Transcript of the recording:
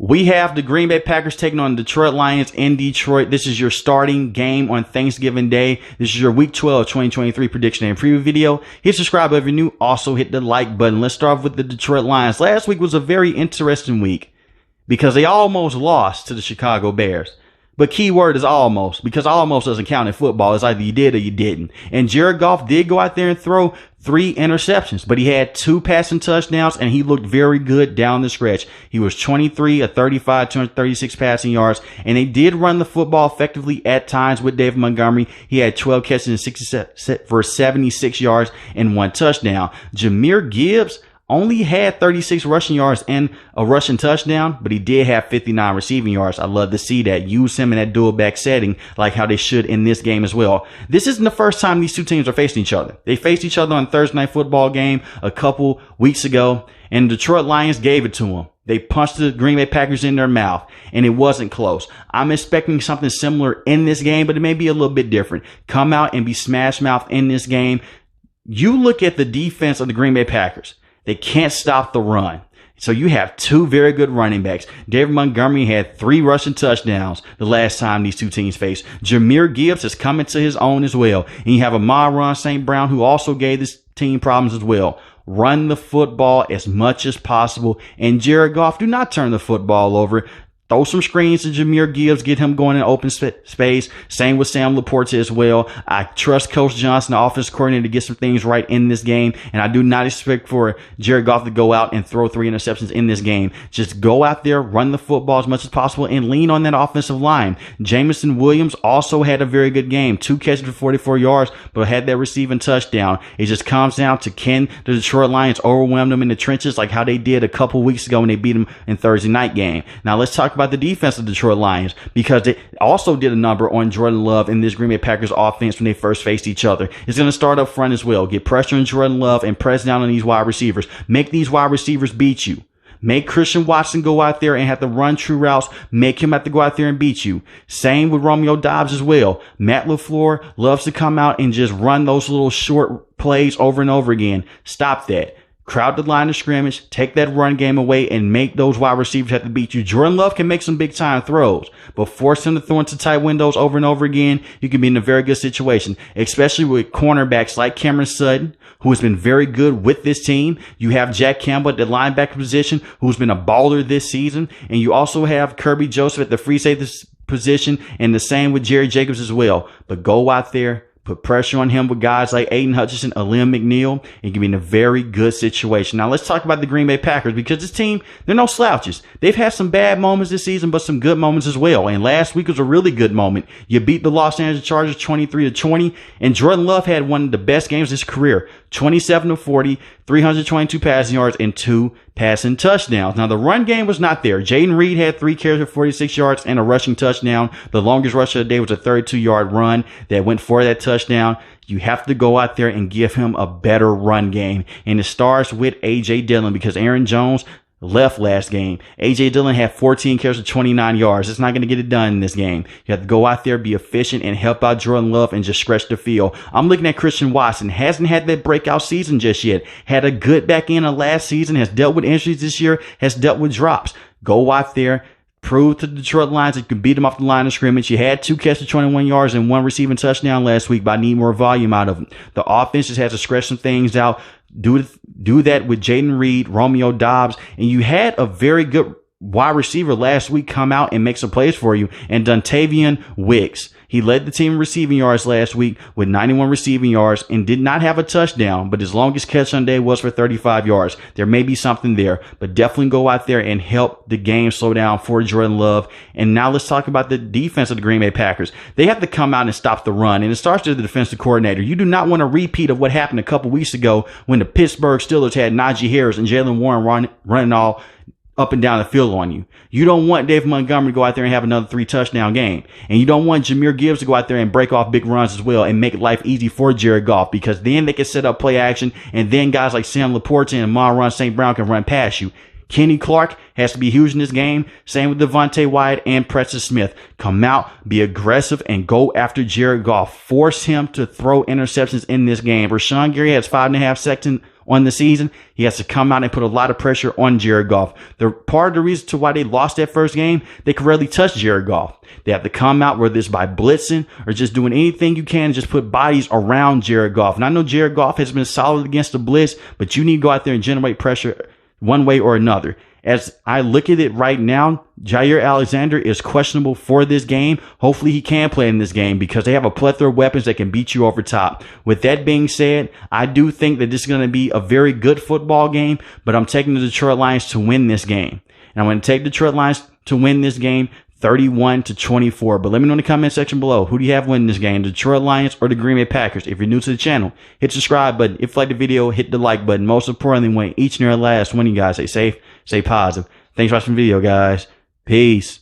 We have the Green Bay Packers taking on the Detroit Lions in Detroit. This is your starting game on Thanksgiving Day. This is your Week 12 2023 prediction and preview video. Hit subscribe if you're new. Also hit the like button. Let's start off with the Detroit Lions. Last week was a very interesting week because they almost lost to the Chicago Bears. But key word is almost, because almost doesn't count in football. It's either you did or you didn't. And Jared Goff did go out there and throw 3 interceptions, but he had 2 passing touchdowns and he looked very good down the stretch. He was 23 of 35, 236 passing yards, and they did run the football effectively at times with David Montgomery. He had 12 catches and 67 for 76 yards and 1 touchdown. Jahmyr Gibbs only had 36 rushing yards and a rushing touchdown, but he did have 59 receiving yards. I love to see that. Use him in that dual back setting like how they should in this game as well. This isn't the first time these two teams are facing each other. They faced each other on Thursday Night Football game a couple weeks ago, and the Detroit Lions gave it to them. They punched the Green Bay Packers in their mouth, and it wasn't close. I'm expecting something similar in this game, but it may be a little bit different. Come out and be smash mouth in this game. You look at the defense of the Green Bay Packers. They can't stop the run. So you have 2 very good running backs. David Montgomery had 3 rushing touchdowns the last time these two teams faced. Jahmyr Gibbs is coming to his own as well. And you have Amon-Ra St. Brown, who also gave this team problems as well. Run the football as much as possible. And Jared Goff, do not turn the football over. Throw some screens to Jahmyr Gibbs, get him going in open space. Same with Sam Laporta as well. I trust Coach Johnson, the offense coordinator, to get some things right in this game. And I do not expect for Jared Goff to go out and throw 3 interceptions in this game. Just go out there, run the football as much as possible, and lean on that offensive line. Jameson Williams also had a very good game. 2 catches for 44 yards, but had that receiving touchdown. It just comes down to can the Detroit Lions overwhelm them in the trenches like how they did a couple weeks ago when they beat them in Thursday night game. Now let's talk about the defense of the Detroit Lions, because they also did a number on Jordan Love in this Green Bay Packers offense when they first faced each other. It's going to start up front as well. Get pressure on Jordan Love and press down on these wide receivers. Make these wide receivers beat you. Make Christian Watson go out there and have to run true routes. Make him have to go out there and beat you. Same with Romeo Doubs as well. Matt LaFleur loves to come out and just run those little short plays over and over again. Stop that. Crowd the line of scrimmage, take that run game away, and make those wide receivers have to beat you. Jordan Love can make some big-time throws, but force him to throw into tight windows over and over again, you can be in a very good situation, especially with cornerbacks like Cameron Sutton, who has been very good with this team. You have Jack Campbell at the linebacker position, who's been a baller this season, and you also have Kirby Joseph at the free safety position, and the same with Jerry Jacobs as well. But go out there, put pressure on him with guys like Aiden Hutchinson, Alim McNeil, and you can be in a very good situation. Now, let's talk about the Green Bay Packers, because this team, they're no slouches. They've had some bad moments this season, but some good moments as well. And last week was a really good moment. You beat the Los Angeles Chargers 23-20, and Jordan Love had one of the best games of his career. 27-40, 322 passing yards, and 2 passing touchdowns. Now, the run game was not there. Jayden Reed had 3 carries for 46 yards and a rushing touchdown. The longest rush of the day was a 32-yard run that went for that touchdown. You have to go out there and give him a better run game. And it starts with A.J. Dillon, because Aaron Jones left last game. A.J. Dillon had 14 carries for 29 yards. It's not going to get it done in this game. You have to go out there, be efficient, and help out Jordan Love and just stretch the field. I'm looking at Christian Watson. Hasn't had that breakout season just yet. Had a good back end of last season. Has dealt with injuries this year. Has dealt with drops. Go out there. Prove to the Detroit Lions that you can beat them off the line of scrimmage. You had 2 catches, 21 yards, and 1 receiving touchdown last week, but I need more volume out of them. The offense just has to stretch some things out. Do that with Jayden Reed, Romeo Doubs, and you had a very good wide receiver last week come out and make some plays for you, and Dontavian Wicks. He led the team in receiving yards last week with 91 receiving yards and did not have a touchdown, but his longest catch on day was for 35 yards. There may be something there, but definitely go out there and help the game slow down for Jordan Love. And now let's talk about the defense of the Green Bay Packers. They have to come out and stop the run, and it starts with the defensive coordinator. You do not want a repeat of what happened a couple weeks ago when the Pittsburgh Steelers had Najee Harris and Jaylen Warren running all up and down the field on you. You don't want David Montgomery to go out there and have another 3 touchdown game. And you don't want Jahmyr Gibbs to go out there and break off big runs as well and make life easy for Jared Goff, because then they can set up play action, and then guys like Sam Laporta and Amon-Ra St. Brown can run past you. Kenny Clark has to be huge in this game. Same with Devontae Wyatt and Preston Smith. Come out, be aggressive, and go after Jared Goff. Force him to throw interceptions in this game. Rashawn Gary has 5.5 sacks on the season, he has to come out and put a lot of pressure on Jared Goff. The part of the reason to why they lost that first game, they could rarely touch Jared Goff. They have to come out, whether it's by blitzing or just doing anything you can, just put bodies around Jared Goff. And I know Jared Goff has been solid against the blitz, but you need to go out there and generate pressure one way or another. As I look at it right now, Jaire Alexander is questionable for this game. Hopefully he can play in this game because they have a plethora of weapons that can beat you over top. With that being said, I do think that this is going to be a very good football game, but I'm taking the Detroit Lions to win this game. And I'm going to take Detroit Lions to win this game 31-24. But let me know in the comment section below, who do you have winning this game, the Detroit Lions or the Green Bay Packers? If you're new to the channel, hit the subscribe button. If you like the video, hit the like button. Most importantly, when each and every last one of you guys stay safe, stay positive. Thanks for watching the video, guys. Peace.